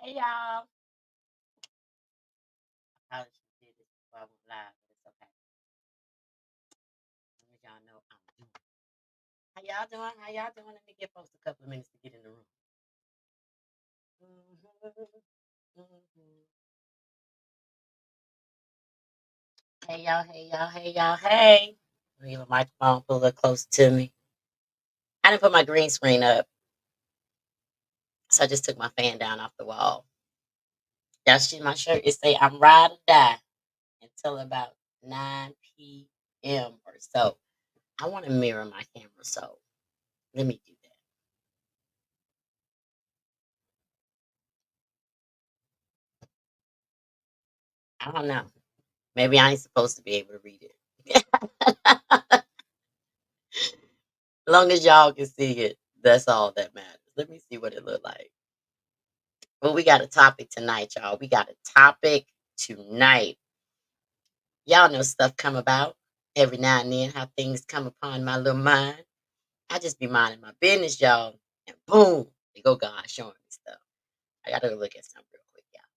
Hey y'all. I probably should did this before I went live, but it's okay. As long as y'all know I'm doing. How y'all doing? How y'all doing? Let me give folks a couple of minutes to get in the room. Mhm. Hey y'all, hey y'all, hey y'all, hey. Bring the microphone a little close to me. I didn't put my green screen up, so I just took my fan down off the wall. Y'all see my shirt? It say I'm ride or die until about 9 p.m. or so. I want to mirror my camera, so let me do that. I don't know. Maybe I ain't supposed to be able to read it. As long as y'all can see it, that's all that matters. Let me see what it look like. Well, we got a topic tonight, y'all. We got a topic tonight. Y'all know stuff come about every now and then, how things come upon my little mind. I just be minding my business, y'all. And boom, they go God showing me stuff. I gotta go look at something real quick, y'all.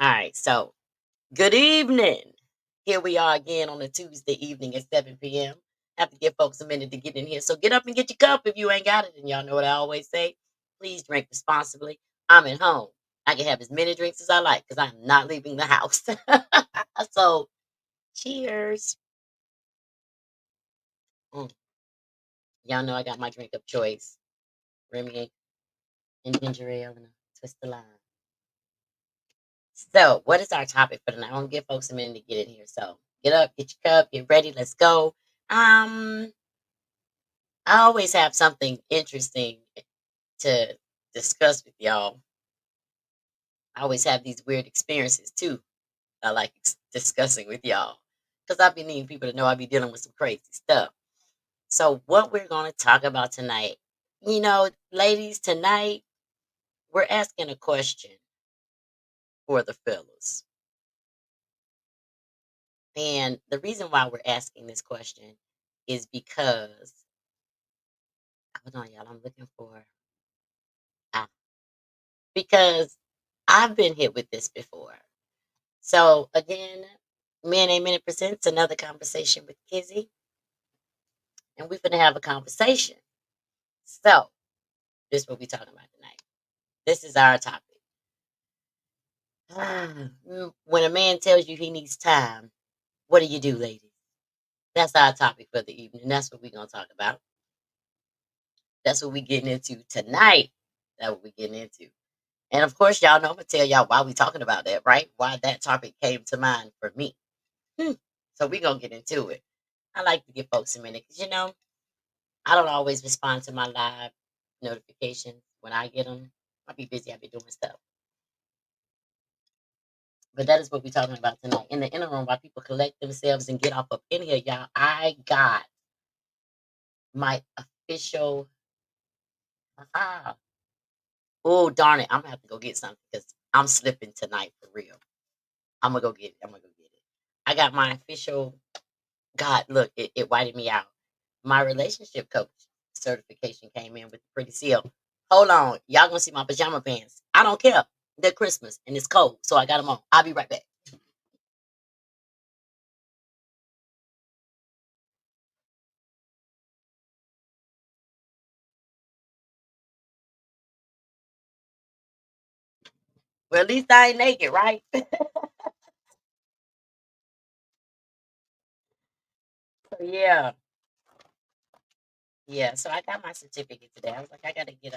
All right, so good evening. Here we are again on a Tuesday evening at 7 p.m. Have to give folks a minute to get in here. So get up and get your cup if you ain't got it. And y'all know what I always say. Please drink responsibly. I'm at home. I can have as many drinks as I like because I'm not leaving the house. So cheers. Mm. Y'all know I got my drink of choice. Remy and ginger ale and a twist of lime. So what is our topic for tonight? I want to give folks a minute to get in here. So get up, get your cup, get ready. Let's go. Um, I always have something interesting to discuss with y'all. I always have these weird experiences too. I like discussing with y'all because I be needing people to know I be dealing with some crazy stuff. So, what we're going to talk about tonight, ladies, tonight we're asking a question for the fellas. And the reason why we're asking this question is because, hold on, y'all, I'm looking for, ah, because I've been hit with this before. So again, Men A Minute presents another conversation with Kizzy, and we're gonna have a conversation. So this is what we're talking about tonight. This is our topic. When a man tells you he needs time, what do you do, ladies? That's our topic for the evening. That's what we're gonna talk about. That's what we're getting into tonight. That's what we're getting into. And of course, y'all know I'm gonna tell y'all why we talking about that, right? Why that topic came to mind for me. Hmm. So we're gonna get into it. I like to give folks a minute because I don't always respond to my live notifications when I get them. I'll be busy. I'll be doing stuff. But that is what we're talking about tonight. In the interim, while people collect themselves and get off up in here, y'all, I got my official. Oh, darn it. I'm going to have to go get something because I'm slipping tonight for real. I'm going to go get it. I'm going to go get it. I got my official. God, look, it whited me out. My relationship coach certification came in with the pretty seal. Hold on. Y'all gonna see my pajama pants. I don't care. They're Christmas and it's cold, so I got them on. I'll be right back. Well, at least I ain't naked, right? So, yeah. Yeah. So I got my certificate today. I was like, I gotta get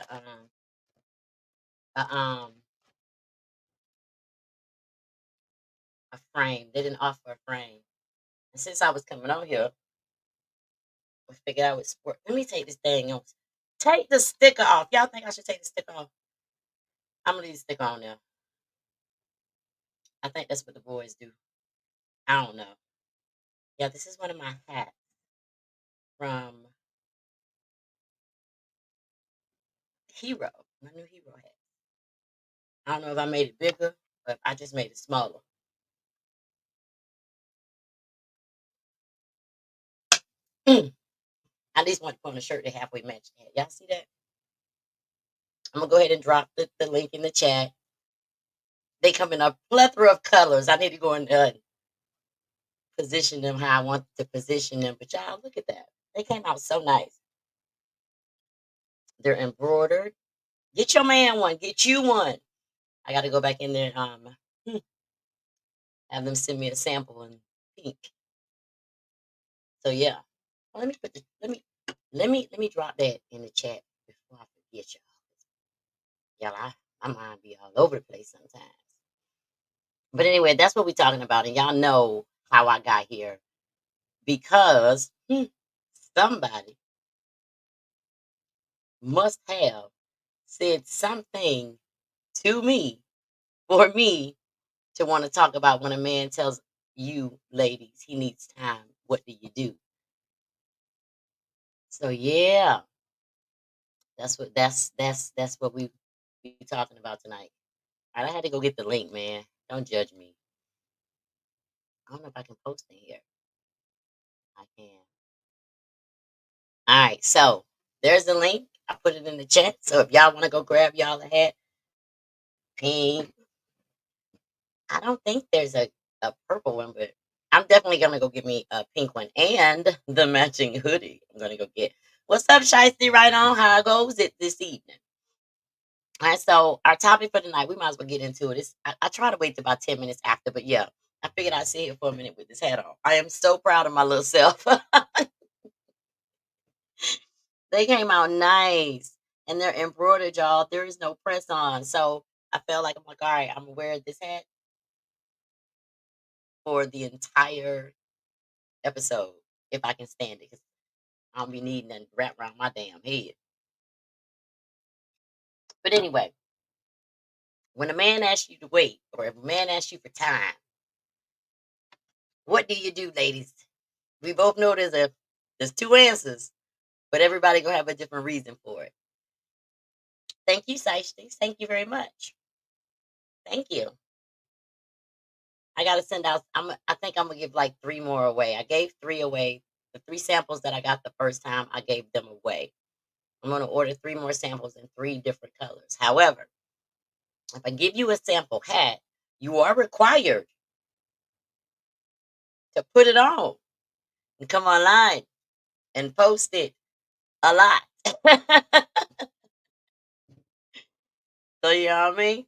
a frame. They didn't offer a frame. And since I was coming on here, I figured I would sport. Let me take this thing off. Take the sticker off. Y'all think I should take the sticker off? I'm gonna leave the sticker on there. I think that's what the boys do. I don't know. Yeah, this is one of my hats from Hero, my new Hero hat. I don't know if I made it bigger, but I just made it smaller. I at least want to put on a shirt that halfway match that. Y'all see that? I'm gonna go ahead and drop the link in the chat. They come in a plethora of colors. I need to go and position them how I want to position them. But y'all, look at that. They came out so nice. They're embroidered. Get your man one. Get you one. I got to go back in there. Have them send me a sample in pink. So yeah. Well, let me put the, let me drop that in the chat before I forget y'all. Y'all, my mind be all over the place sometimes. But anyway, that's what we're talking about, and y'all know how I got here because somebody must have said something to me for me to want to talk about when a man tells you, ladies, he needs time. What do you do? So yeah, that's what we be talking about tonight. I had to go get the link, man. Don't judge me. I don't know if I can post in here. I can. All right, so there's the link. I put it in the chat. So if y'all want to go grab y'all a hat, pink. I don't think there's a purple one, but I'm definitely gonna go get me a pink one and the matching hoodie. I'm gonna go get. What's up, Shiesty? Right on. How goes it this evening? All right, so our topic for tonight, we might as well get into it. I try to wait till about 10 minutes after, but yeah, I figured I'd sit here for a minute with this hat on. I am so proud of my little self. They came out nice and they're embroidered, y'all. There is no press on. So I felt like I'm like, all right, I'm gonna wear this hat for the entire episode if I can stand it. Cause I don't be needing to wrap around my damn head. But anyway, when a man asks you to wait, or if a man asks you for time, what do you do, ladies? We both know there's two answers, but everybody gonna have a different reason for it. Thank you, Seishti. Thank you very much. Thank you. I gotta send out. I think I'm gonna give like three more away. I gave three away. The three samples that I got the first time, I gave them away. I'm gonna order three more samples in three different colors. However, if I give you a sample hat, you are required to put it on and come online and post it a lot. So you know what I mean?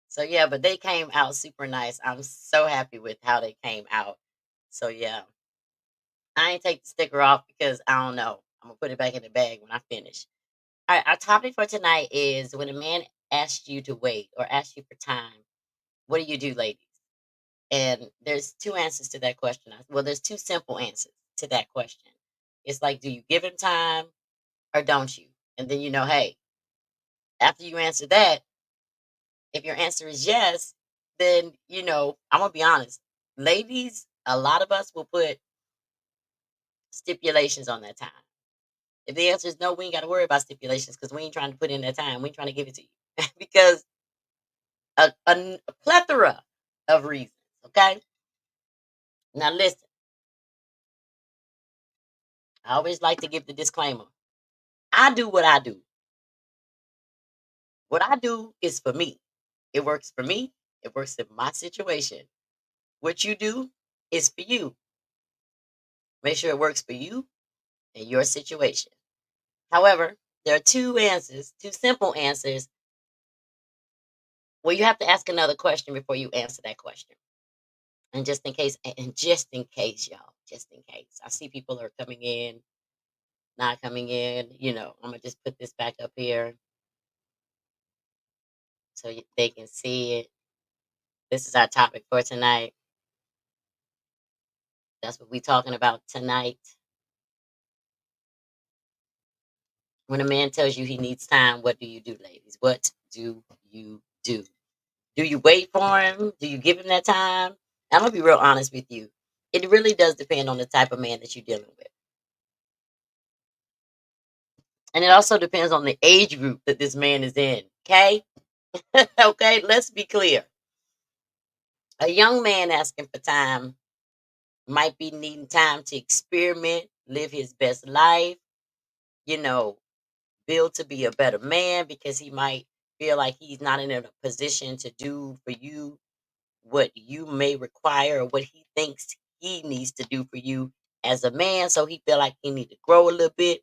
So yeah, but they came out super nice. I'm so happy with how they came out. So yeah. I ain't take the sticker off because I don't know. I'm gonna put it back in the bag when I finish. All right, our topic for tonight is when a man asks you to wait or asks you for time, what do you do, ladies? And there's two answers to that question. Well, there's two simple answers to that question. It's like, do you give him time or don't you? And then hey, after you answer that, if your answer is yes, then I'm gonna be honest. Ladies, a lot of us will put stipulations on that time. If the answer is no, we ain't got to worry about stipulations because we ain't trying to put in that time. We ain't trying to give it to you because a plethora of reasons. Okay. Now listen, I always like to give the disclaimer. I do what I do. What I do is for me. It works for me. It works in my situation. What you do is for you. Make sure it works for you and your situation. However, there are two answers, two simple answers. Well, you have to ask another question before you answer that question. And just in case, y'all, just in case. I see people are coming in, not coming in. I'm gonna just put this back up here so they can see it. This is our topic for tonight. That's what we're talking about tonight. When a man tells you he needs time, what do you do, ladies? What do you do? Do you wait for him? Do you give him that time? I'm gonna be real honest with you. It really does depend on the type of man that you're dealing with. And it also depends on the age group that this man is in. Okay? Okay, let's be clear. A young man asking for time might be needing time to experiment, live his best life, you know, build to be a better man because he might feel like he's not in a position to do for you what you may require or what he thinks he needs to do for you as a man. So he feel like he need to grow a little bit.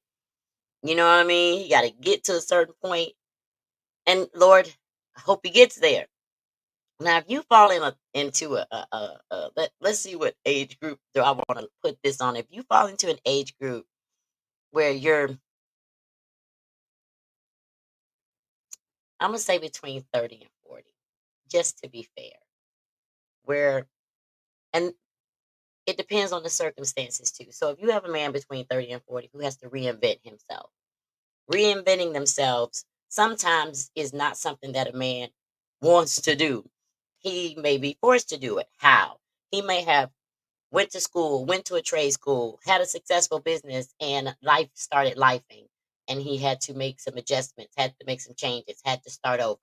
You know what I mean? He got to get to a certain point, and Lord, I hope he gets there. Now, if you fall into let's see what age group do I want to put this on. If you fall into an age group where you're, I'm gonna say between 30 and 40, just to be fair, where, and it depends on the circumstances too. So if you have a man between 30 and 40 who has to reinvent himself, reinventing themselves sometimes is not something that a man wants to do. He may be forced to do it. How? He may have went to school, went to a trade school, had a successful business, and life started lifing. And he had to make some adjustments, had to make some changes, had to start over.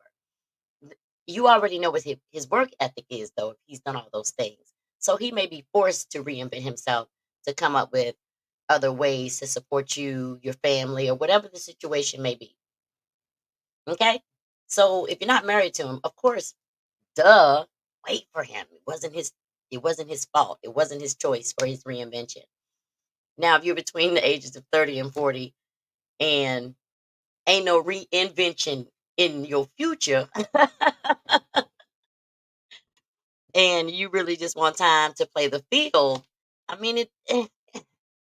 You already know what his work ethic is, though, if he's done all those things. So he may be forced to reinvent himself to come up with other ways to support you, your family, or whatever the situation may be. Okay? So if you're not married to him, of course, duh, wait for him. It wasn't his fault. It wasn't his choice for his reinvention. Now, if you're between the ages of 30 and 40 and ain't no reinvention in your future, and you really just want time to play the field, I mean,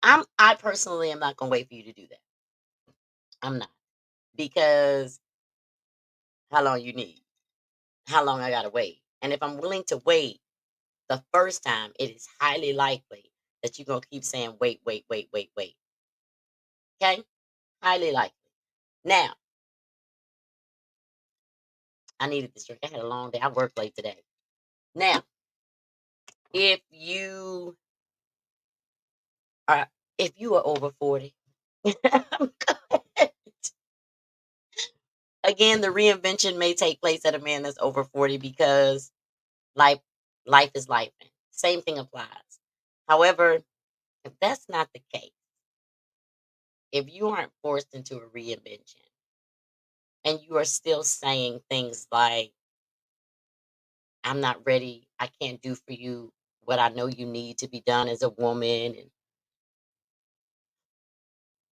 I personally am not going to wait for you to do that. I'm not. Because how long you need? How long I got to wait? And if I'm willing to wait the first time, it is highly likely that you're going to keep saying, wait, wait, wait, wait, wait. Okay? Highly likely. Now, I needed this drink. I had a long day. I worked late today. Now, if you are if you are over 40, again, the reinvention may take place at a man that's over 40 because life life is life. Same thing applies. However, if that's not the case, if you aren't forced into a reinvention and you are still saying things like, I'm not ready, I can't do for you what I know you need to be done as a woman, and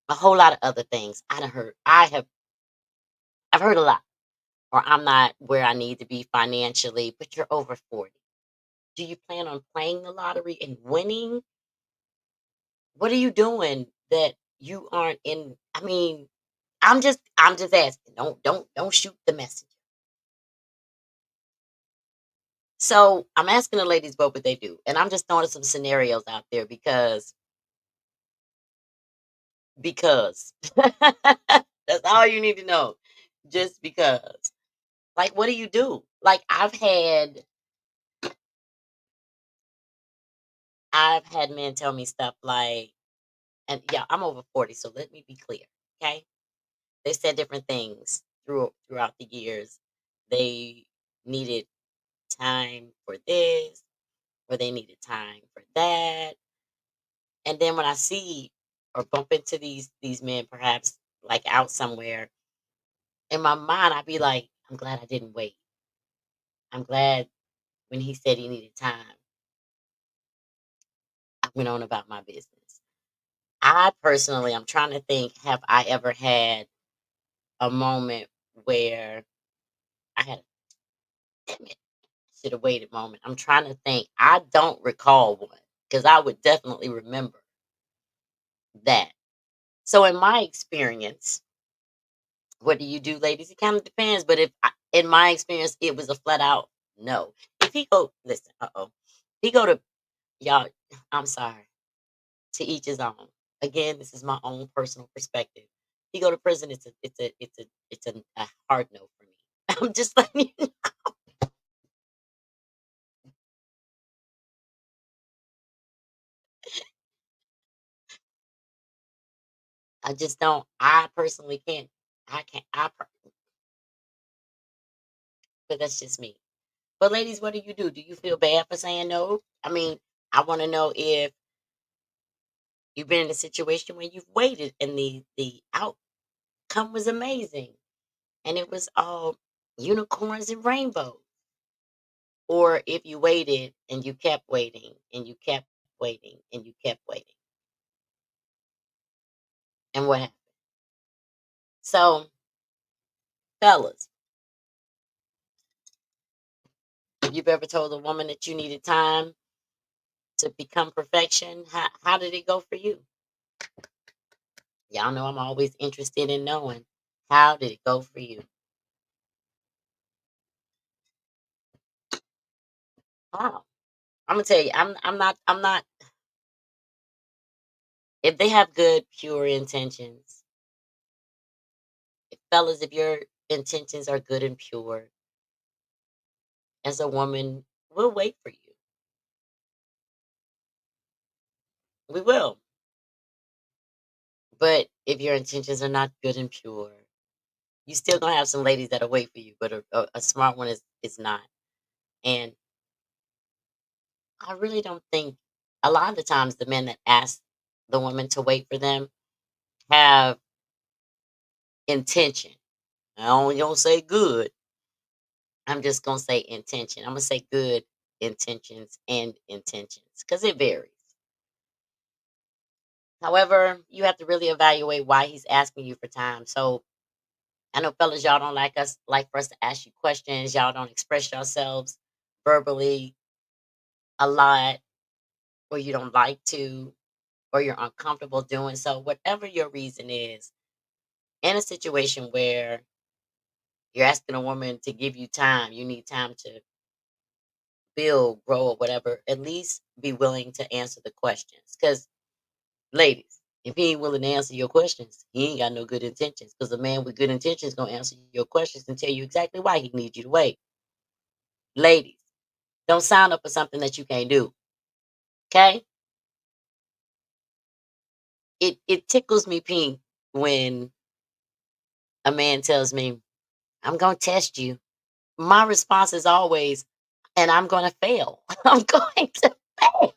a whole lot of other things. I've heard a lot. Or I'm not where I need to be financially, but you're over 40. Do you plan on playing the lottery and winning? What are you doing that you aren't in? I mean, I'm just asking. Don't shoot the messenger. So I'm asking the ladies what would they do, and I'm just throwing some scenarios out there because that's all you need to know. Just because, like, what do you do? Like, I've had men tell me stuff like, and yeah, I'm over 40, so let me be clear. Okay. They said different things throughout the years. They needed time for this, or they needed time for that. And then when I see or bump into these men, perhaps like out somewhere, in my mind, I'd be like, I'm glad I didn't wait. I'm glad when he said he needed time, I went on about my business. I personally, I'm trying to think, have I ever had a moment where I had a should have waited moment? I'm trying to think. I don't recall one because I would definitely remember that. So, in my experience, what do you do, ladies? It kind of depends. But in my experience, it was a flat out no. If he go, listen, he go to y'all. I'm sorry. To each his own. Again, this is my own personal perspective. He go to prison. It's a hard no for me. I'm just letting you. I just don't. I personally can't. I can't. But that's just me. But ladies, what do you do? Do you feel bad for saying no? I mean, I want to know if you've been in a situation where you've waited and the outcome outcome was amazing. And it was all unicorns and rainbows. Or if you waited and you kept waiting and you kept waiting and you kept waiting. And what happened? So, fellas, if you've ever told a woman that you needed time to become perfection, how did it go for you? Y'all know I'm always interested in knowing how did it go for you? Wow. I'm gonna tell you, I'm not if they have good, pure intentions, fellas, if your intentions are good and pure, as a woman, we'll wait for you. We will. But if your intentions are not good and pure, you still gonna have some ladies that'll wait for you, but a smart one is not. And I really don't think a lot of the times the men that ask the woman to wait for them have intention. I only don't say good. I'm just gonna say intention. I'm gonna say good intentions and intentions because it varies. However, you have to really evaluate why he's asking you for time. So I know fellas, y'all don't like for us to ask you questions. Y'all don't express yourselves verbally a lot, or you don't like to, or you're uncomfortable doing so. Whatever your reason is, in a situation where you're asking a woman to give you time, you need time to build, grow, or whatever, at least be willing to answer the questions. Because, ladies, if he ain't willing to answer your questions, he ain't got no good intentions. Because a man with good intentions gonna answer your questions and tell you exactly why he needs you to wait. Ladies, don't sign up for something that you can't do. Okay? It tickles me pink when a man tells me, I'm gonna test you. My response is always, and I'm gonna fail. I'm going to fail.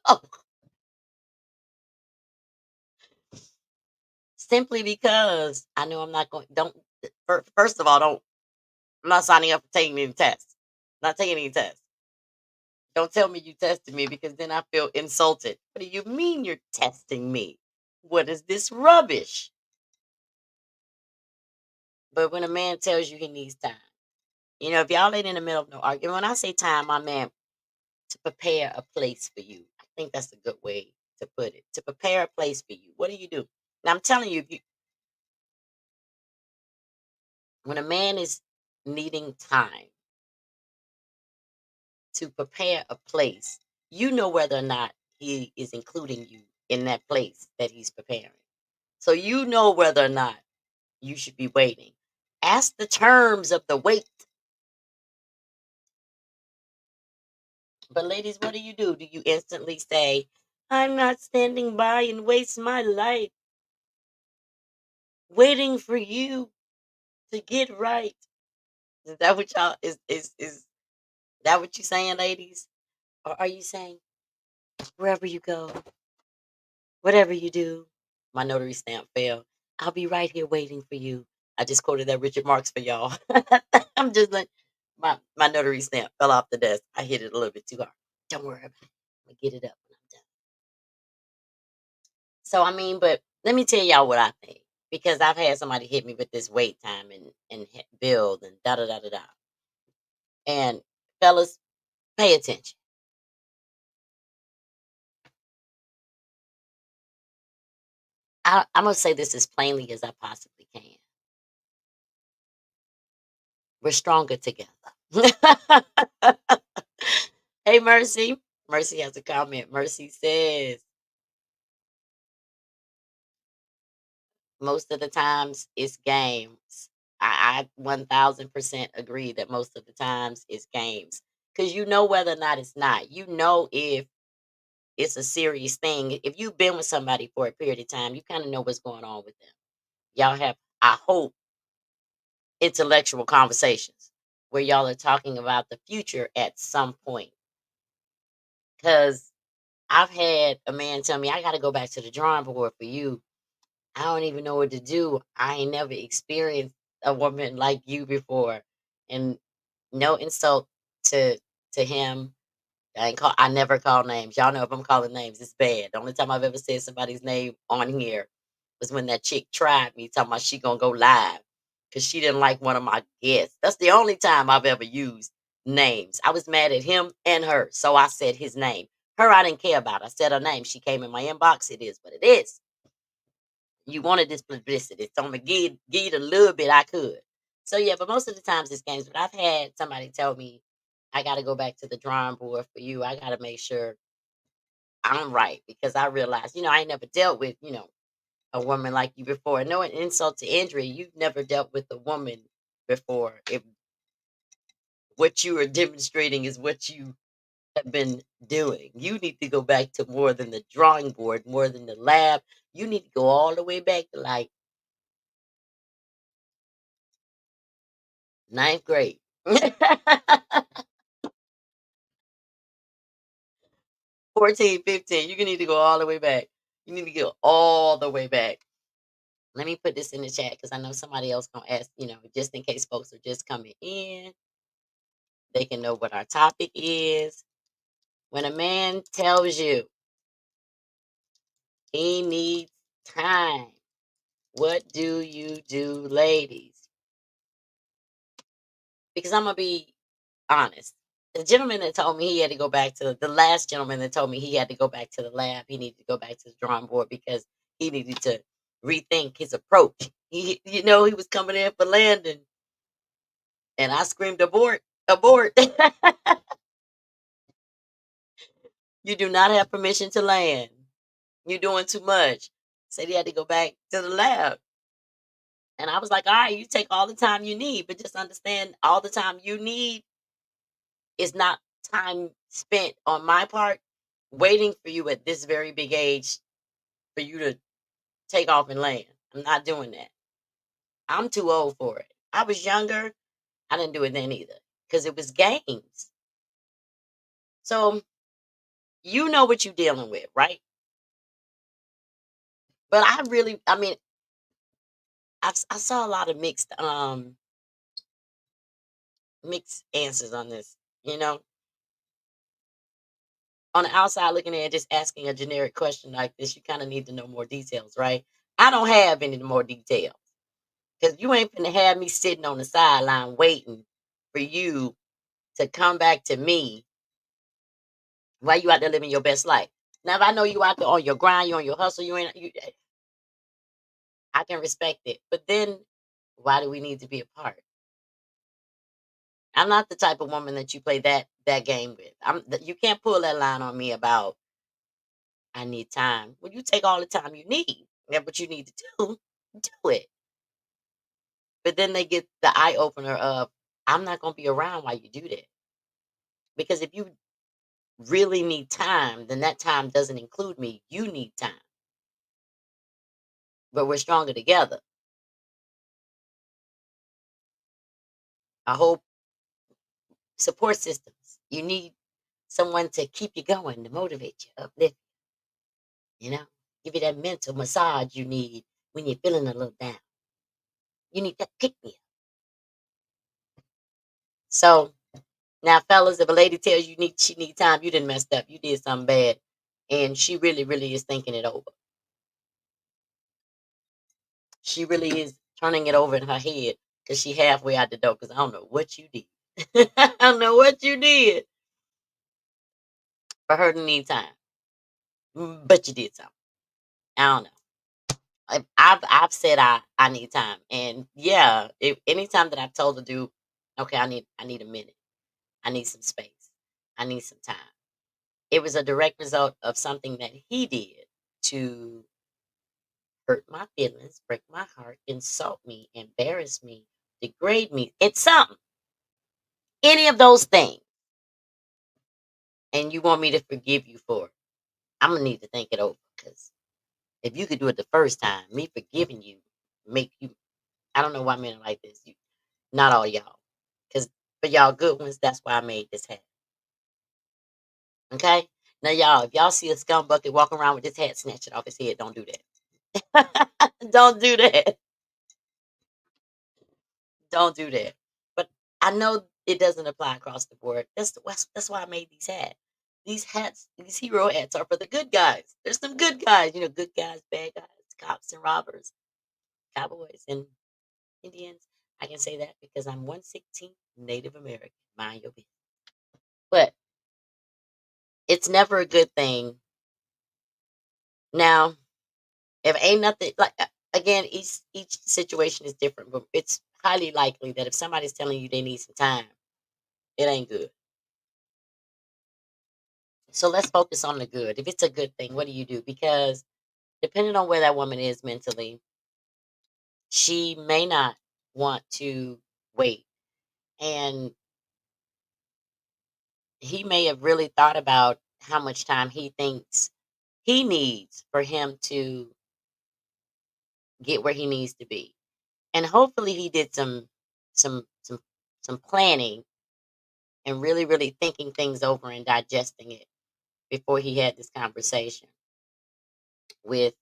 Simply because I know I'm not going don't first of all, don't I'm not signing up for taking any tests. Not taking any tests. Don't tell me you tested me because then I feel insulted. What do you mean you're testing me? What is this rubbish? But when a man tells you he needs time, if y'all ain't in the middle of no argument, when I say time, my man, to prepare a place for you. I think that's a good way to put it. To prepare a place for you. What do you do? Now I'm telling you, when a man is needing time to prepare a place, you know whether or not he is including you in that place that he's preparing. So you know whether or not you should be waiting. Ask the terms of the wait. But ladies, what do you do? Do you instantly say, I'm not standing by and waste my life waiting for you to get right? Is that what y'all is that what you saying, ladies? Or are you saying wherever you go, whatever you do, my notary stamp fell. I'll be right here waiting for you. I just quoted that Richard Marx for y'all. I'm just like my notary stamp fell off the desk. I hit it a little bit too hard. Don't worry about it. I'm gonna get it up when I'm done. So I mean, but let me tell y'all what I think because I've had somebody hit me with this wait time and build and da da da da da. And fellas, pay attention. I'm gonna say this as plainly as I possibly can. We're stronger together. Hey, Mercy. Mercy has a comment. Mercy says, most of the times it's games. I 1000% agree that most of the times it's games. Because you know whether or not it's not. You know if it's a serious thing. If you've been with somebody for a period of time, you kind of know what's going on with them. Y'all have, I hope, intellectual conversations where y'all are talking about the future at some point. Because I've had a man tell me, I got to go back to the drawing board for you. I don't even know what to do. I ain't never experienced a woman like you before. And no insult to him. I never call names. Y'all know if I'm calling names, it's bad. The only time I've ever said somebody's name on here was when that chick tried me, talking about she gonna go live because she didn't like one of my guests. That's the only time I've ever used names. I was mad at him and her, so I said his name. Her, I didn't care about. I said her name. She came in my inbox. It is what it is. You wanted this publicity, so I'm gonna give it a little bit I could. So yeah, but most of the times it's games. But I've had somebody tell me I got to go back to the drawing board for you. I got to make sure I'm right because I realized, I ain't never dealt with, a woman like you before. No insult to injury. You've never dealt with a woman before. If what you are demonstrating is what you have been doing, you need to go back to more than the drawing board, more than the lab. You need to go all the way back to like ninth grade. 14, 15. You need to go all the way back. You need to go all the way back. Let me put this in the chat because I know somebody else gonna ask, just in case folks are just coming in, they can know what our topic is. When a man tells you he needs time, what do you do, ladies? Because I'm gonna be honest. The gentleman that told me he had to go back to the last gentleman that told me he had to go back to the lab, he needed to go back to the drawing board because he needed to rethink his approach. He was coming in for landing, and I screamed abort, abort. You do not have permission to land. You're doing too much. Said he had to go back to the lab. And I was like, all right, you take all the time you need, but just understand all the time you need is not time spent on my part waiting for you at this very big age for you to take off and land. I'm not doing that. I'm too old for it. I was younger. I didn't do it then either because it was games. So you know what you're dealing with, right? But I mean, I saw a lot of mixed answers on this. You know, on the outside looking in, just asking a generic question like this, you kind of need to know more details, right? I don't have any more details because you ain't gonna have me sitting on the sideline waiting for you to come back to me while you out there living your best life. Now, if I know you out there on your grind, you on your hustle, I can respect it. But then, why do we need to be apart? I'm not the type of woman that you play that game with. You can't pull that line on me about I need time. Well, you take all the time you need. That's what you need to do it. But then they get the eye opener of I'm not gonna be around while you do that. Because if you really need time, then that time doesn't include me. You need time. But we're stronger together. I hope support systems. You need someone to keep you going, to motivate you, uplift you, give you that mental massage you need when you're feeling a little down. You need that pick me up. So now, fellas, if a lady tells you she need time, you didn't messed up. You did something bad, and she really, really is thinking it over. She really is turning it over in her head because she halfway out the door. Because I don't know what you did. I don't know what you did for her to need time, but you did something. I don't know. I've said I need time, and yeah, if anytime that I've told her to do, okay, I need a minute. I need some space. I need some time. It was a direct result of something that he did to hurt my feelings, break my heart, insult me, embarrass me, degrade me. It's something. Any of those things. And you want me to forgive you for it. I'm gonna need to think it over because if you could do it the first time, me forgiving you make you I don't know why men are like this. Not all y'all. Because for y'all good ones, that's why I made this hat. Okay? Now y'all, if y'all see a scum bucket walking around with this hat, snatch it off his head. Don't do that. Don't do that. Don't do that. But I know it doesn't apply across the board. That's why I made these hats. These hats, these hero hats, are for the good guys. There's some good guys, good guys, bad guys, cops and robbers, cowboys and Indians. I can say that because I'm 1/16 Native American. Mind your business. But it's never a good thing. Now, if ain't nothing like again, each situation is different, but it's highly likely that if somebody's telling you they need some time, it ain't good. So let's focus on the good. If it's a good thing, what do you do? Because depending on where that woman is mentally, she may not want to wait. And he may have really thought about how much time he thinks he needs for him to get where he needs to be. And hopefully he did some some some planning and really, really thinking things over and digesting it before he had this conversation with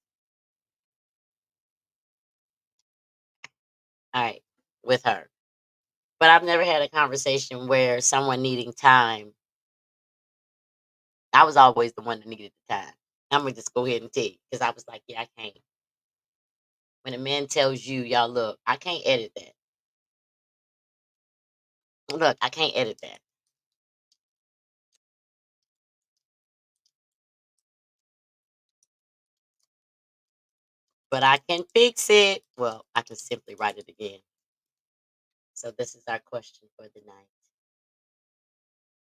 all right, with her. But I've never had a conversation where someone needing time, I was always the one that needed the time. I'm gonna just go ahead and tell you because I was like, yeah, I can't. When a man tells you, y'all, look, I can't edit that. Look, I can't edit that, but I can fix it. Well, I can simply write it again. So this is our question for the night.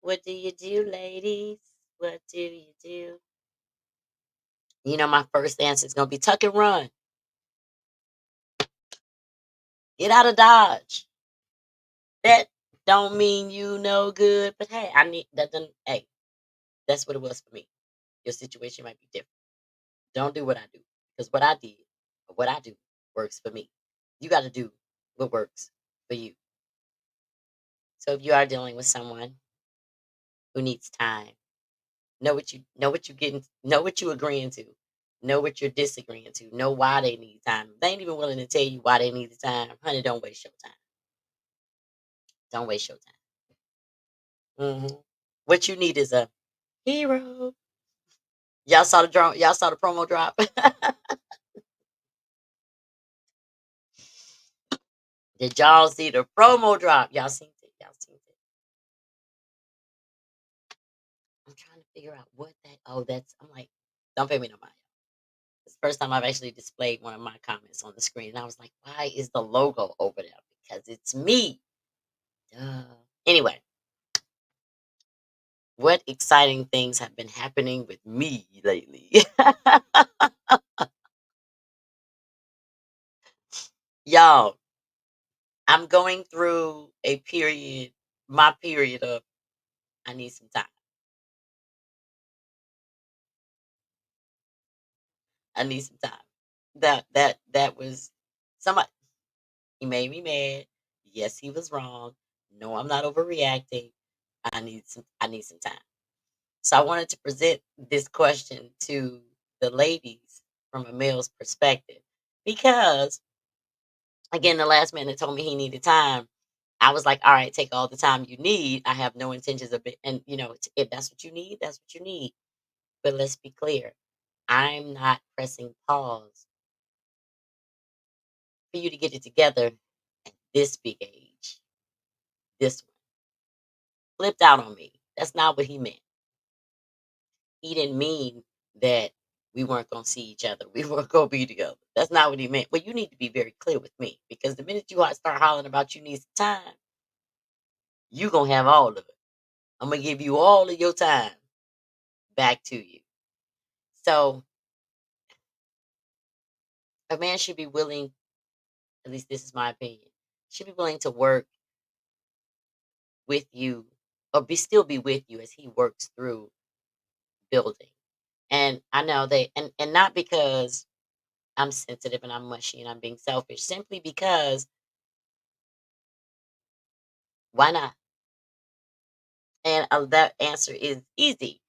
What do you do, ladies? What do you do? My first answer is gonna be tuck and run. Get out of Dodge. That don't mean you no good, but hey, I need that. Doesn't, hey, that's what it was for me. Your situation might be different. Don't do what I do because what I did, or what I do, works for me. You got to do what works for you. So if you are dealing with someone who needs time, know what you getting, know what you agreeing to, know what you're disagreeing to, know why they need time. If they ain't even willing to tell you why they need the time, honey. Don't waste your time. Don't waste your time. What you need is a hero. Y'all saw the drone. Y'all saw the promo drop. Did y'all see the promo drop? Y'all seen it. Y'all seen it. I'm trying to figure out what that. Oh, that's. I'm like, don't pay me no mind. It's the first time I've actually displayed one of my comments on the screen, and I was like, why is the logo over there? Because it's me. Duh. Anyway, what exciting things have been happening with me lately? Y'all, I'm going through a period, my period of I need some time. I need some time. That was somebody. He made me mad. Yes, he was wrong. No, I'm not overreacting. I need some time. So I wanted to present this question to the ladies from a male's perspective. Because again, the last man that told me he needed time, I was like, all right, take all the time you need. I have no intentions of it. And if that's what you need, that's what you need. But let's be clear. I'm not pressing pause for you to get it together at this big age. This one flipped out on me. That's not what he meant. He didn't mean that we weren't going to see each other. We weren't going to be together. That's not what he meant. Well, you need to be very clear with me because the minute you start hollering about you need some time, you going to have all of it. I'm going to give you all of your time back to you. So a man should be willing, at least this is my opinion, should be willing to work with you or still be with you as he works through building. And I know and not because I'm sensitive and I'm mushy and I'm being selfish, simply because why not? And that answer is easy.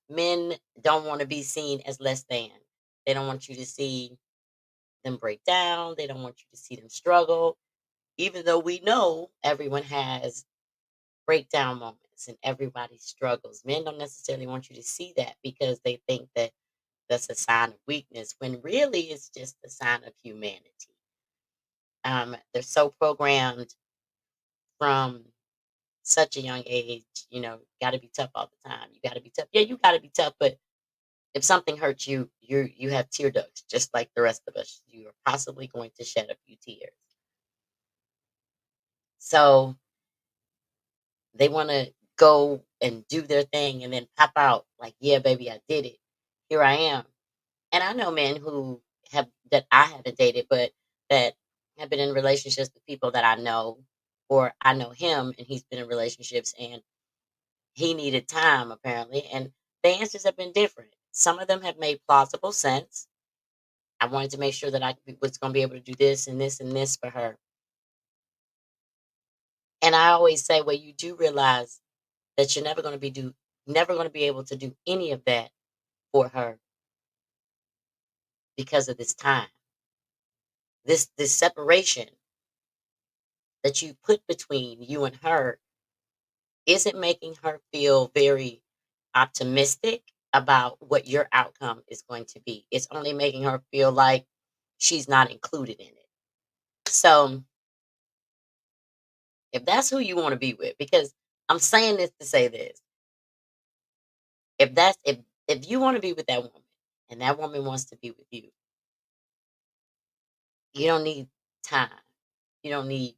Men don't want to be seen as less than. They don't want you to see them break down. They don't want you to see them struggle, even though we know everyone has breakdown moments and everybody struggles. Men don't necessarily want you to see that because they think that that's a sign of weakness, when really it's just a sign of humanity. They're so programmed from such a young age, got to be tough all the time. You got to be tough. Yeah, you got to be tough, but if something hurts you, you have tear ducts, just like the rest of us. You are possibly going to shed a few tears. So they want to go and do their thing and then pop out like, yeah, baby, I did it. Here I am. And I know men who have that I haven't dated, but that have been in relationships with people that I know, or I know him and he's been in relationships and he needed time apparently. And the answers have been different. Some of them have made plausible sense. I wanted to make sure that was going to be able to do this and this and this for her. And I always say, well, you do realize that you're never going to be able to do any of that for her because of this time. This separation that you put between you and her isn't making her feel very optimistic about what your outcome is going to be. It's only making her feel like she's not included in it. So, if that's who you want to be with, because I'm saying this to say this, if you want to be with that woman and that woman wants to be with you, you don't need time. You don't need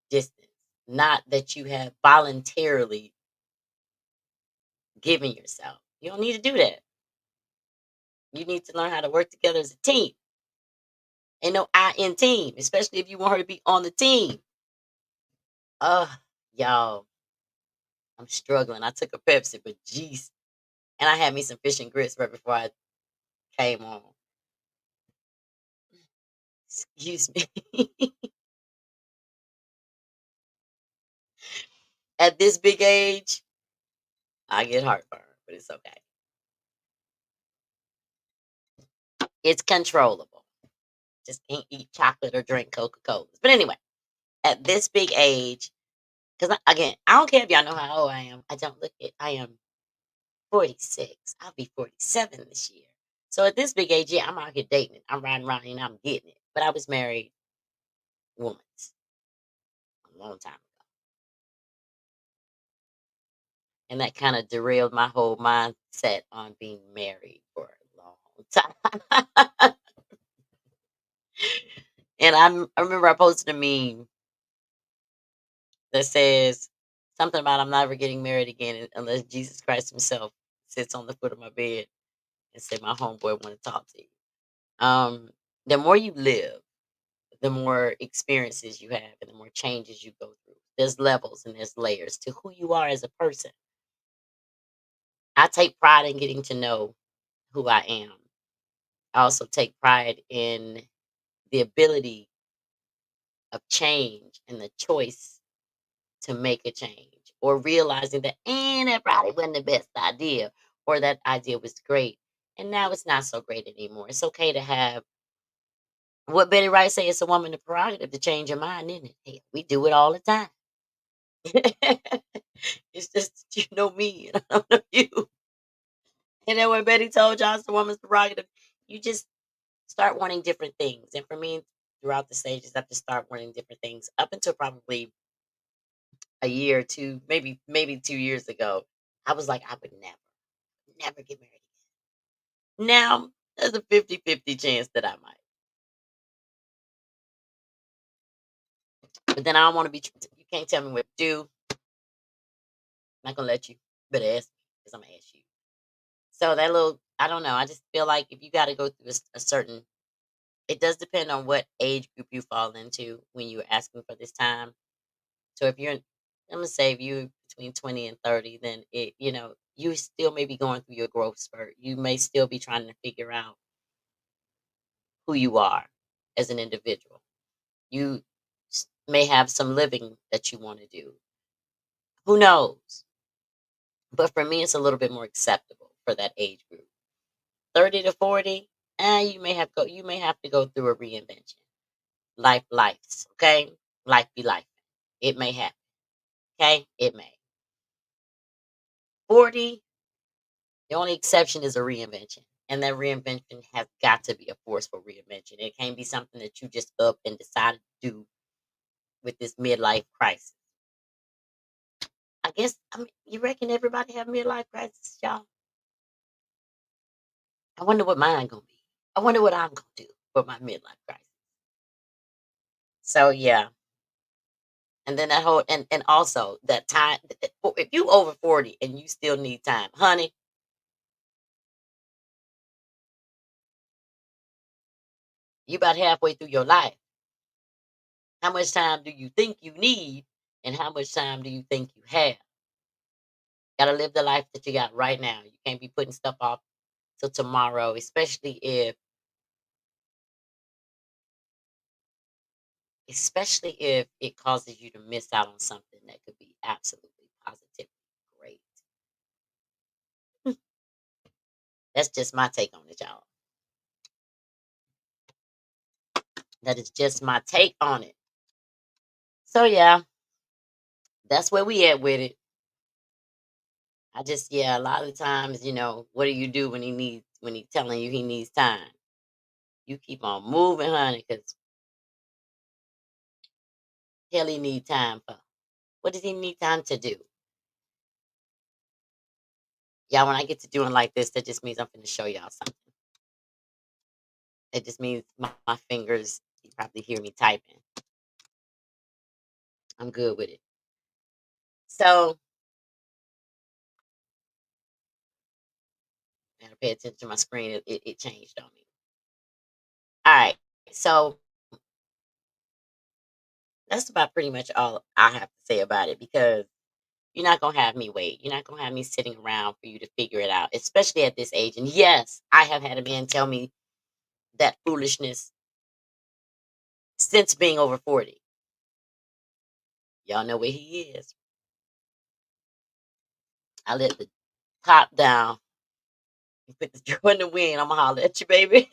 distance. Not that you have voluntarily given yourself. You don't need to do that. You need to learn how to work together as a team. Ain't no I in team, especially if you want her to be on the team. Y'all, I'm struggling. I took a Pepsi, but jeez. And I had me some fish and grits right before I came on. Excuse me. At this big age, I get heartburn, but it's okay. It's controllable. Just can't eat chocolate or drink Coca Cola. But anyway, at this big age, because again, I don't care if y'all know how old I am. I don't look it. I am 46. I'll be 47 this year. So at this big age, yeah, I'm out here dating. I'm riding around and I'm getting it. But I was married once a long time ago. And that kind of derailed my whole mindset on being married for a long time. And I remember I posted a meme that says something about I'm never getting married again unless Jesus Christ himself sits on the foot of my bed and say, my homeboy want to talk to you. The more you live, the more experiences you have and the more changes you go through. There's levels and there's layers to who you are as a person. I take pride in getting to know who I am. I also take pride in the ability of change and the choice to make a change, or realizing that that probably wasn't the best idea, or that idea was great and now it's not so great anymore. It's okay to have what Betty Wright say, it's a woman the prerogative to change your mind, isn't it? Hey, we do it all the time. It's just that you know me and I don't know you. And then when Betty told y'all it's a woman's prerogative, you just start wanting different things. And for me, throughout the stages, I have to start wanting different things up until probably a year or two, maybe 2 years ago. I was like, I would never get married again. Now there's a 50-50 chance that I might. But then I don't want to be you can't tell me what to do. I'm not gonna let you. Better ask me because I'm gonna ask you. So that little I don't know. I just feel like if you gotta go through a certain it does depend on what age group you fall into when you're asking for this time. So if you're I'm gonna say if you're between 20 and 30, then you still may be going through your growth spurt. You may still be trying to figure out who you are as an individual. You may have some living that you want to do. Who knows? But for me, it's a little bit more acceptable for that age group. 30 to 40, and you may have to go through a reinvention. Life, okay? Life be life. It may happen, okay? It may. 40, the only exception is a reinvention. And that reinvention has got to be a forceful reinvention. It can't be something that you just up and decided to do with this midlife crisis. I guess, I mean, you reckon everybody have midlife crisis, y'all? I wonder what mine gonna be. I wonder what I'm gonna do for my midlife crisis. So yeah, and then that whole and also that time. If you over 40 and you still need time, honey, you about halfway through your life. How much time do you think you need, and how much time do you think you have? Gotta live the life that you got right now. You can't be putting stuff off till tomorrow, especially if it causes you to miss out on something that could be absolutely positively great. That's just my take on it, y'all. That is just my take on it. So yeah, that's where we at with it. I just yeah, a lot of the times, what do you do when he telling you he needs time? You keep on moving, honey, because hell he need time for. What does he need time to do? Yeah, when I get to doing like this, that just means I'm gonna show y'all something. It just means my fingers, you probably hear me typing. I'm good with it. So I gotta pay attention to my screen. It changed on me. All right. So that's about pretty much all I have to say about it because you're not gonna have me wait. You're not gonna have me sitting around for you to figure it out, especially at this age. And yes, I have had a man tell me that foolishness since being over 40. Y'all know where he is. I let the top down and put the joy in the wind. I'm gonna holler at you, baby.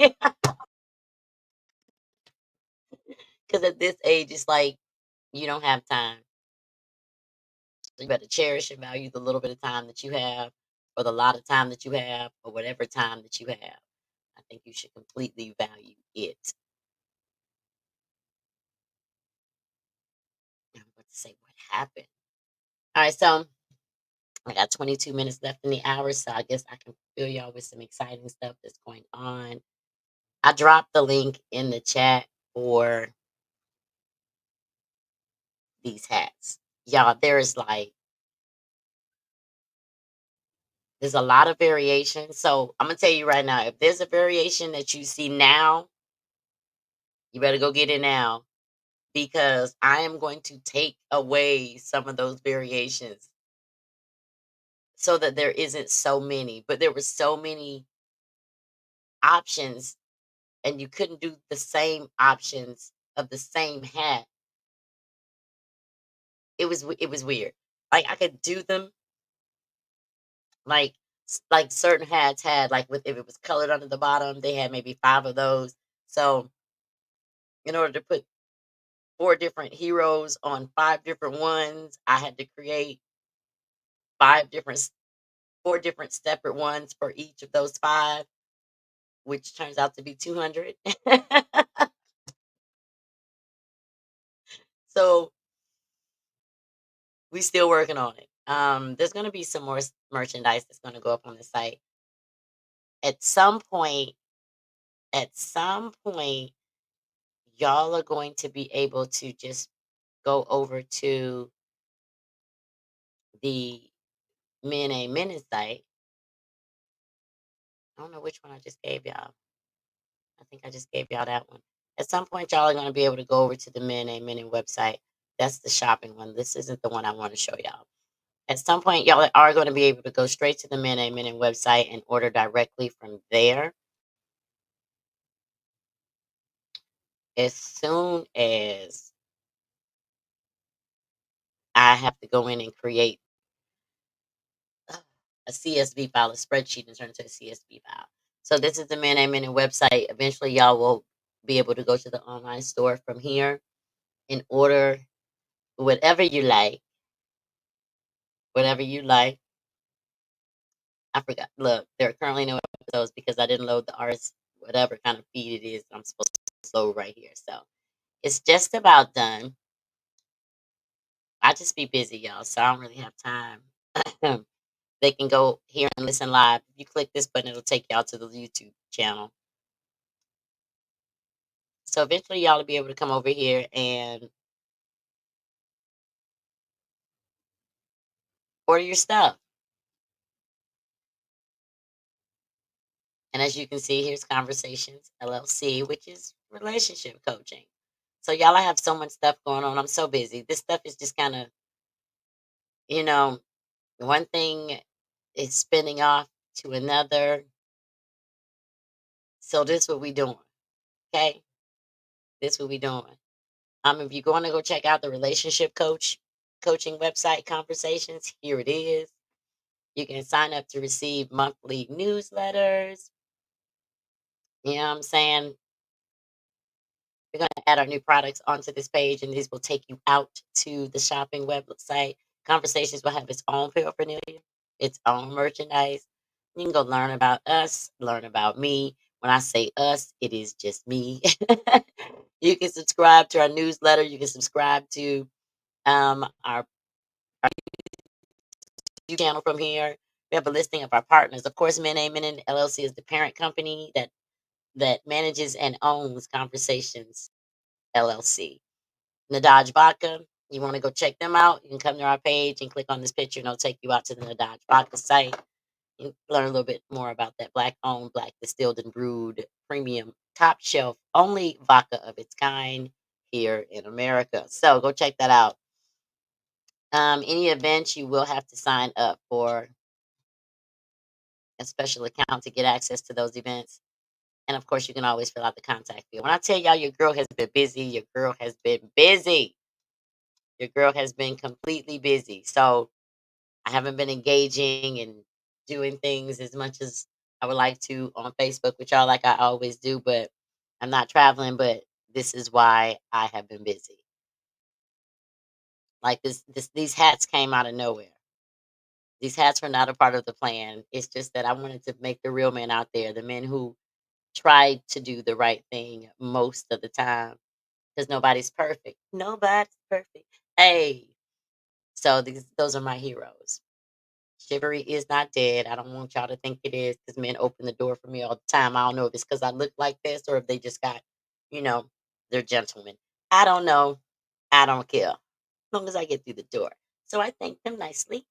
Because at this age, it's like you don't have time. So you better cherish and value the little bit of time that you have, or the lot of time that you have, or whatever time that you have. I think you should completely value it. I'm about to say what happened. All right, so I got 22 minutes left in the hour, so I guess I can fill y'all with some exciting stuff that's going on. I dropped the link in the chat for these hats. Y'all, there's a lot of variation. So I'm gonna tell you right now, if there's a variation that you see now, you better go get it now because I am going to take away some of those variations so that there isn't so many. But there were so many options and you couldn't do the same options of the same hat. It was weird. Like I could do them like like certain hats had like with if it was colored under the bottom, they had maybe five of those. So in order to put four different heroes on five different ones, I had to create five different four different separate ones for each of those five, which turns out to be 200. So we still working on it. There's going to be some more merchandise that's going to go up on the site at some point. At some point, y'all are going to be able to just go over to the Men A Minute site. I don't know which one I just gave y'all. I think I just gave y'all that one. At some point, y'all are going to be able to go over to the Men A Minute website. That's the shopping one. This isn't the one I want to show y'all. At some point, y'all are going to be able to go straight to the Men A Minute website and order directly from there. As soon as I have to go in and create a CSV file, a spreadsheet, and turn it to a CSV file. So this is the Man and Minute website. Eventually, y'all will be able to go to the online store from here and order whatever you like. Whatever you like. I forgot. Look, there are currently no episodes because I didn't load the RS whatever kind of feed it is I'm supposed to load right here. So it's just about done. I just be busy, y'all, so I don't really have time. They can go here and listen live. If you click this button, it'll take y'all to the YouTube channel. So eventually, y'all will be able to come over here and order your stuff. And as you can see, here's Conversations LLC, which is relationship coaching. So y'all, I have so much stuff going on. I'm so busy. This stuff is just kind of, you know, one thing is spinning off to another. So this what we doing, okay? This what we doing. If you're going to go check out the relationship coaching website Conversations, here it is. You can sign up to receive monthly newsletters. You know what I'm saying? We're going to add our new products onto this page, and these will take you out to the shopping website. Conversations will have its own paraphernalia, its own merchandise. You can go learn about us, learn about me. When I say us, it is just me. You can subscribe to our newsletter. You can subscribe to our YouTube channel from here. We have a listing of our partners. Of course, Men A Men LLC is the parent company that manages and owns Conversations LLC. Nadaj Vodka, you want to go check them out, you can come to our page and click on this picture, and it'll take you out to the Nadaj Vodka site. You learn a little bit more about that black owned, black distilled and brewed, premium, top shelf, only vodka of its kind here in America. So go check that out. Any events, you will have to sign up for a special account to get access to those events. And of course, you can always fill out the contact field. When I tell y'all your girl has been busy, your girl has been busy. Your girl has been completely busy. So I haven't been engaging and doing things as much as I would like to on Facebook with y'all, like I always do. But I'm not traveling. But this is why I have been busy. Like these hats came out of nowhere. These hats were not a part of the plan. It's just that I wanted to make the real men out there, the men who try to do the right thing most of the time, because nobody's perfect. Nobody's perfect. Hey, so those are my heroes. Chivalry is not dead. I don't want y'all to think it is, because men open the door for me all the time. I don't know if it's because I look like this or if they just got, you know, they're gentlemen. I don't know. I don't care. As long as I get through the door. So I thank them nicely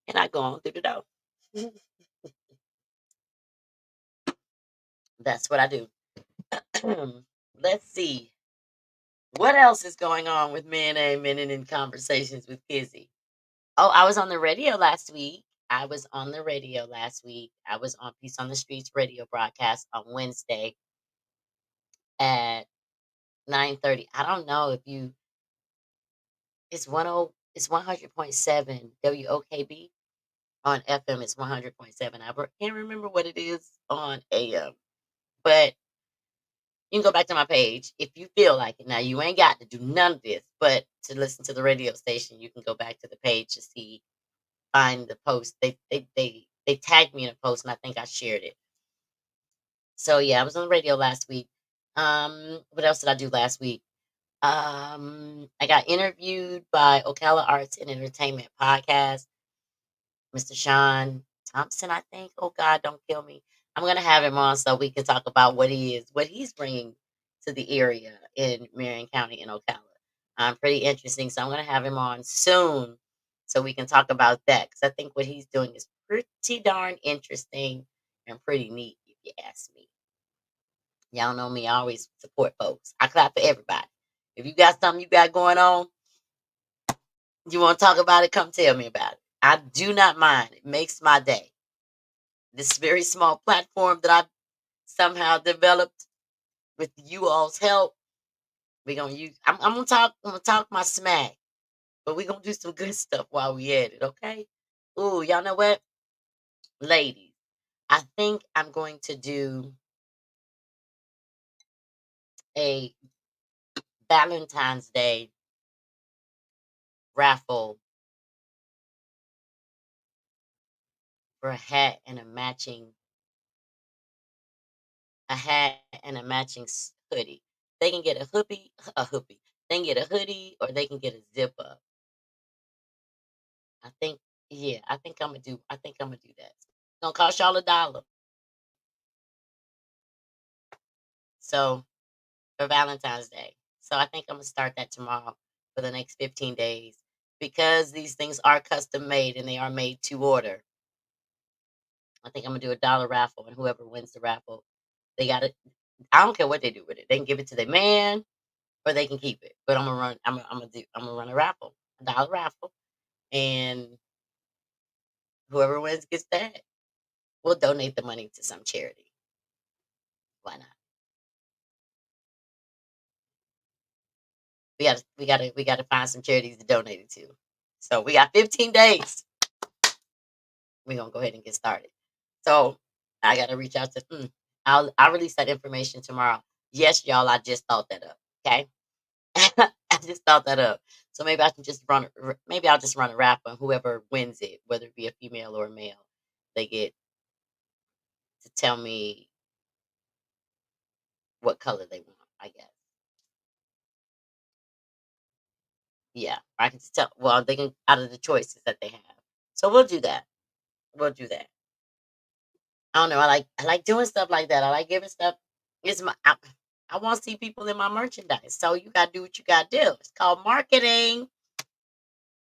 and I go on through the door. That's what I do. Let's see. What else is going on with Men and Men in Conversations with Kizzy? Oh, I was on the radio last week. I was on the radio last week. I was on Peace on the Streets radio broadcast on Wednesday at 9:30. I don't know if you it's 100.7 WOKB. On FM it's 100.7. Can't remember what it is on AM. But you can go back to my page if you feel like it. Now you ain't got to do none of this, but to listen to the radio station, you can go back to the page to see find the post. They tagged me in a post, and I think I shared it. So yeah, I was on the radio last week. What else did I do last week? I got interviewed by Ocala Arts and Entertainment Podcast, Mr. Sean Thompson, I think. Oh God, don't kill me. I'm gonna have him on so we can talk about what he's bringing to the area in Marion County in Ocala. Pretty interesting. So I'm gonna have him on soon so we can talk about that, because I think what he's doing is pretty darn interesting and pretty neat, if you ask me. Y'all know me, I always support folks. I clap for everybody. If you got something you got going on, you want to talk about it, come tell me about it. I do not mind. It makes my day. This very small platform that I've somehow developed with you all's help, we're gonna use I'm gonna talk my smack, but we're gonna do some good stuff while we at it, okay? Ooh, y'all know what? Ladies, I think I'm going to do a Valentine's Day raffle for a hat and a matching hoodie. They can get a hoodie. They can get a hoodie or they can get a zip up. I think, yeah, I think I'm gonna do that. It's gonna cost y'all $1. So for Valentine's Day. So I think I'm gonna start that tomorrow for the next 15 days. Because these things are custom made and they are made to order. I think I'm gonna do a $1 raffle, and whoever wins the raffle, they got it. I don't care what they do with it. They can give it to their man or they can keep it. But I'm gonna run. I'm gonna run a raffle, a $1 raffle, and whoever wins gets that. We'll donate the money to some charity. Why not? We gotta find some charities to donate it to. So we got 15 days. We're gonna go ahead and get started. So I gotta reach out to. I'll release that information tomorrow. Yes, y'all. I just thought that up. Okay, I just thought that up. So maybe I can just maybe I'll just run a raffle, and whoever wins it, whether it be a female or a male, they get to tell me what color they want. I guess. Yeah, I can tell. Well, they can out of the choices that they have. So we'll do that. We'll do that. I don't know. I like doing stuff like that. I like giving stuff. It's I want to see people in my merchandise. So you gotta do what you gotta do. It's called marketing.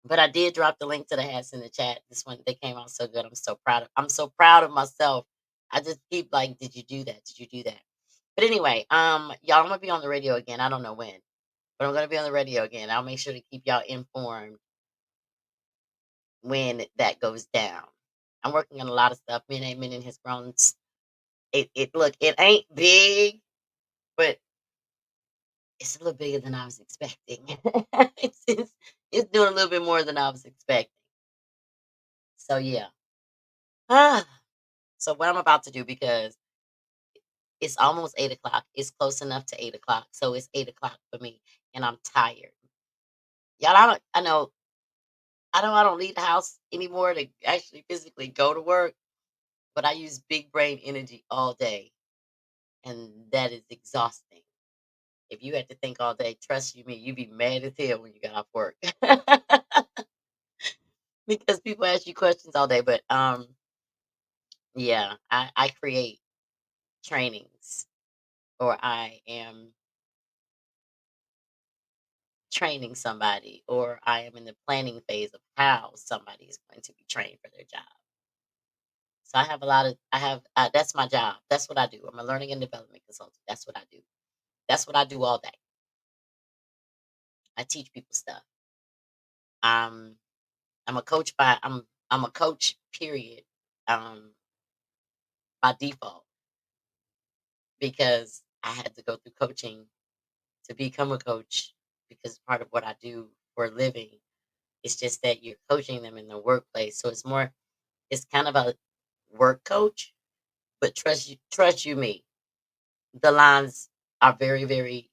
But I did drop the link to the hats in the chat. This one they came out so good. I'm so proud of myself. I just keep like, did you do that? Did you do that? But anyway, y'all, I'm gonna be on the radio again. I don't know when, but I'm gonna be on the radio again. I'll make sure to keep y'all informed when that goes down. I'm working on a lot of stuff. Men has grown. It look, it ain't big, but it's a little bigger than I was expecting. It's doing a little bit more than I was expecting. So yeah. Ah, so what I'm about to do, because it's almost 8 o'clock. It's close enough to 8 o'clock. So it's 8 o'clock for me and I'm tired. Y'all, I don't leave the house anymore to actually physically go to work, but I use big brain energy all day. And that is exhausting. If you had to think all day, trust you me, you'd be mad as hell when you got off work. Because people ask you questions all day. But yeah, I create trainings, or I am training somebody, or I am in the planning phase of how somebody is going to be trained for their job. So I have a lot of I have that's my job. That's what I do. I'm a learning and development consultant. That's what I do. That's what I do all day. I teach people stuff. Um, I'm a coach. Period. Um, by default, because I had to go through coaching to become a coach, because part of what I do for a living. It's just that you're coaching them in the workplace. So it's kind of a work coach, but trust you me, the lines are very, very,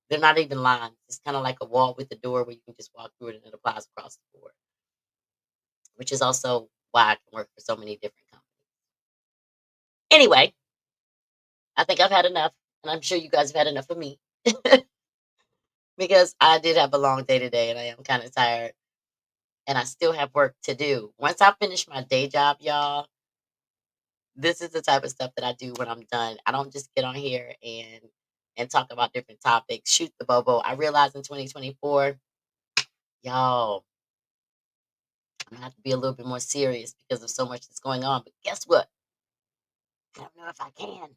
they're not even lines. It's kind of like a wall with a door where you can just walk through it and it applies across the board, which is also why I can work for so many different companies. Anyway, I think I've had enough, and I'm sure you guys have had enough of me. Because I did have a long day today and I am kind of tired, and I still have work to do. Once I finish my day job, y'all, this is the type of stuff that I do when I'm done. I don't just get on here and talk about different topics, shoot the bobo. I realized in 2024, y'all, I'm gonna have to be a little bit more serious because of so much that's going on. But guess what? I don't know if I can.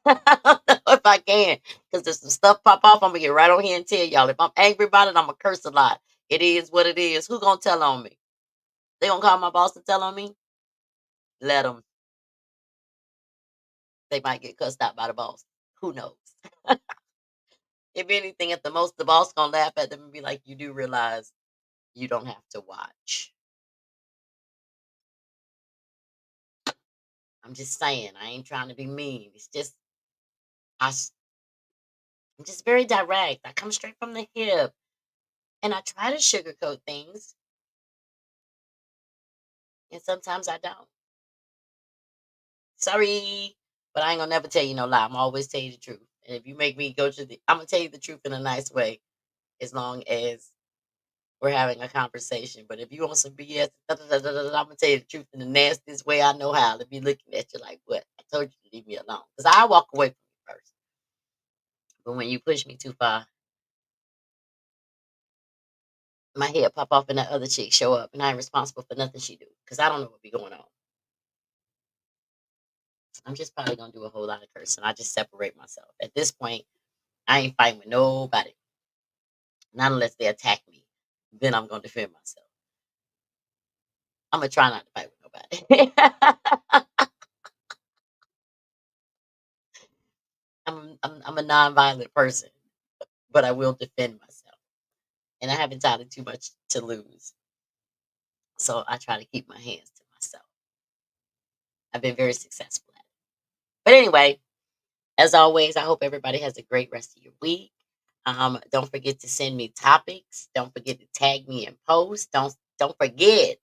I don't know if I can, because there's some stuff pop off. I'm gonna get right on here and tell y'all. If I'm angry about it, I'm gonna curse a lot. It is what it is. Who gonna tell on me? They gonna call my boss to tell on me? Let them. They might get cussed out by the boss. Who knows? If anything, at the most, the boss gonna laugh at them and be like, "You do realize you don't have to watch." I'm just saying. I ain't trying to be mean. It's just I, am just very direct. I come straight from the hip, and I try to sugarcoat things, and sometimes I don't. Sorry, but I ain't gonna never tell you no lie. I'm always tell you the truth. And if you make me go to the, I'm gonna tell you the truth in a nice way, as long as we're having a conversation. But if you want some BS, I'm gonna tell you the truth in the nastiest way I know how. To be looking at you like, what? I told you to leave me alone, because I walk away from you first. But when you push me too far, my head pop off and that other chick show up, and I ain't responsible for nothing she do, because I don't know what be going on. I'm just probably gonna do a whole lot of cursing. I just separate myself. At this point, I ain't fighting with nobody. Not unless they attack me. Then I'm gonna defend myself. I'm gonna try not to fight with nobody. I'm a non-violent person, but I will defend myself. And I have entirely too much to lose. So I try to keep my hands to myself. I've been very successful at it. But anyway, as always, I hope everybody has a great rest of your week. Don't forget to send me topics. Don't forget to tag me in posts. Don't forget.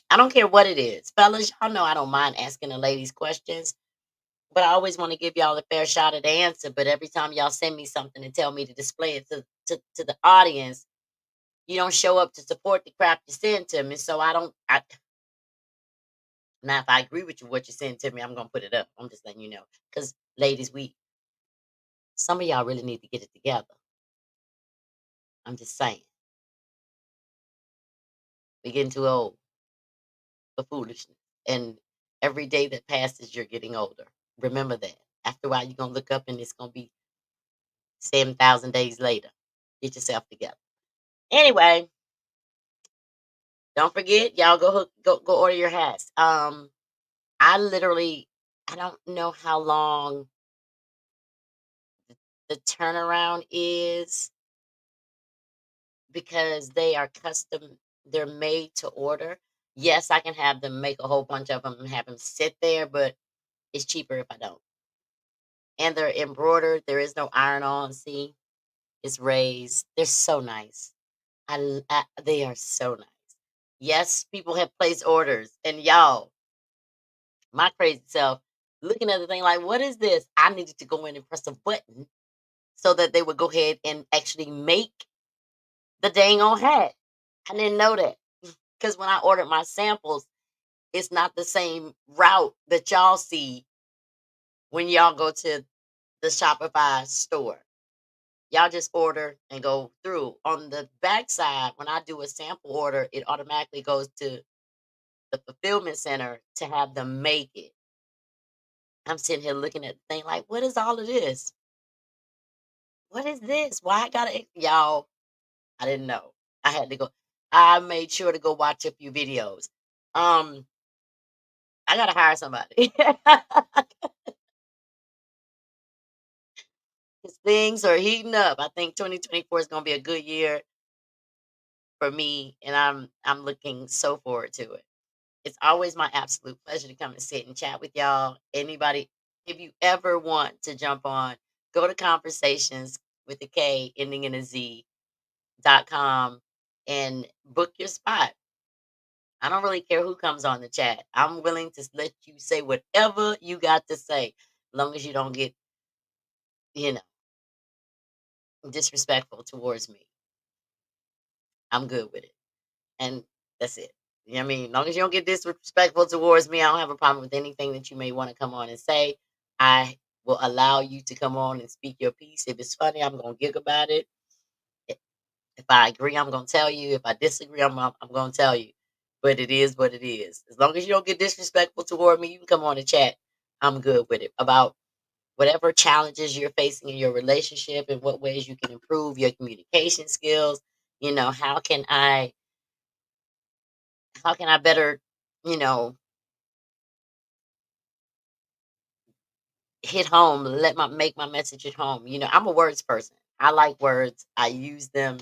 I don't care what it is. Fellas, y'all know I don't mind asking the ladies questions. But I always want to give y'all a fair shot at the answer. But every time y'all send me something and tell me to display it to the audience, you don't show up to support the crap you send to me. So I don't. Now, if I agree with you, what you send to me, I'm gonna put it up. I'm just letting you know, because ladies, some of y'all really need to get it together. I'm just saying, we're getting too old for foolishness, and every day that passes, you're getting older. Remember that. After a while, you're gonna look up and it's gonna be 7,000 days later. Get yourself together. Anyway, don't forget, y'all go order your hats. I literally I don't know how long the turnaround is, because they are custom. They're made to order. Yes, I can have them make a whole bunch of them and have them sit there, but it's cheaper if I don't. And they're embroidered. There is no iron on. See, it's raised. They're so nice. They are so nice. Yes, people have placed orders, and y'all, my crazy self, looking at the thing like, what is this? I needed to go in and press a button so that they would go ahead and actually make the dang on hat. I didn't know that, because when I ordered my samples, it's not the same route that y'all see when y'all go to the Shopify store. Y'all just order and go through. On the backside, when I do a sample order, it automatically goes to the fulfillment center to have them make it. I'm sitting here looking at the thing like, what is all of this? What is this? Why I gotta, y'all? I didn't know. I had to go. I made sure to go watch a few videos. Um, I gotta hire somebody. 'Cause things are heating up. I think 2024 is gonna be a good year for me, and I'm looking so forward to it. It's always my absolute pleasure to come and sit and chat with y'all. Anybody, if you ever want to jump on, go to Conversations with the K ending in a Z.com and book your spot. I don't really care who comes on the chat. I'm willing to let you say whatever you got to say, as long as you don't get, you know, disrespectful towards me. I'm good with it. And that's it. You know what I mean? As long as you don't get disrespectful towards me, I don't have a problem with anything that you may want to come on and say. I will allow you to come on and speak your piece. If it's funny, I'm going to gig about it. If I agree, I'm going to tell you. If I disagree, I'm going to tell you. But it is what it is. As long as you don't get disrespectful toward me, you can come on and chat. I'm good with it. About whatever challenges you're facing in your relationship and what ways you can improve your communication skills. How can I better, you know, hit home, make my message hit home. I'm a words person. I like words. I use them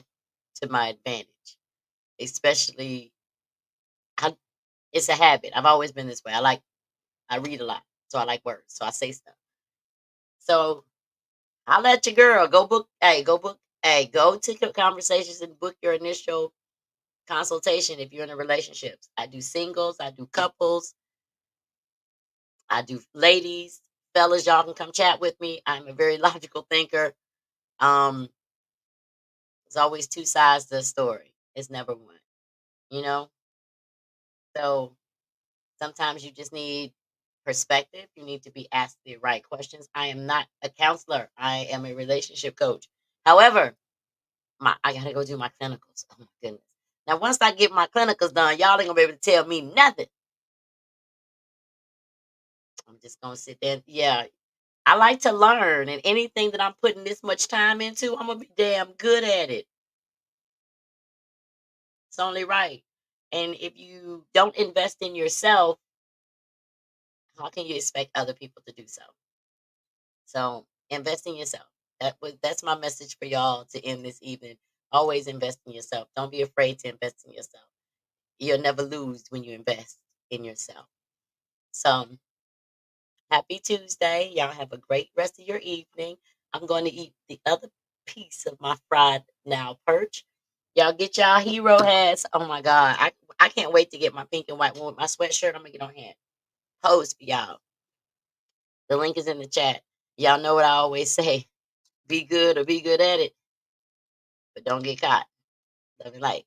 to my advantage. Especially, I, it's a habit. I've always been this way. I read a lot. So I like words. So I say stuff. So I'll let your girl go book. Hey, go book. Hey, go to conversations and book your initial consultation if you're in a relationships. I do singles. I do couples. I do ladies, fellas. Y'all can come chat with me. I'm a very logical thinker. Um, there's always two sides to the story. It's never one. You know. So sometimes you just need perspective. You need to be asked the right questions. I am not a counselor. I am a relationship coach. However, I gotta go do my clinicals. Oh my goodness. Now, once I get my clinicals done, y'all ain't gonna be able to tell me nothing. I'm just gonna sit there. Yeah, I like to learn, and anything that I'm putting this much time into, I'm gonna be damn good at it. It's only right. And if you don't invest in yourself, how can you expect other people to do so? So invest in yourself. That's my message for y'all to end this evening. Always invest in yourself. Don't be afraid to invest in yourself. You'll never lose when you invest in yourself. So happy Tuesday. Y'all have a great rest of your evening. I'm going to eat the other piece of my fried now perch. Y'all get y'all hero hats. Oh my God. I can't wait to get my pink and white one with my sweatshirt. I'm gonna get on hand. Post for y'all. The link is in the chat. Y'all know what I always say. Be good or be good at it, but don't get caught. Love and light.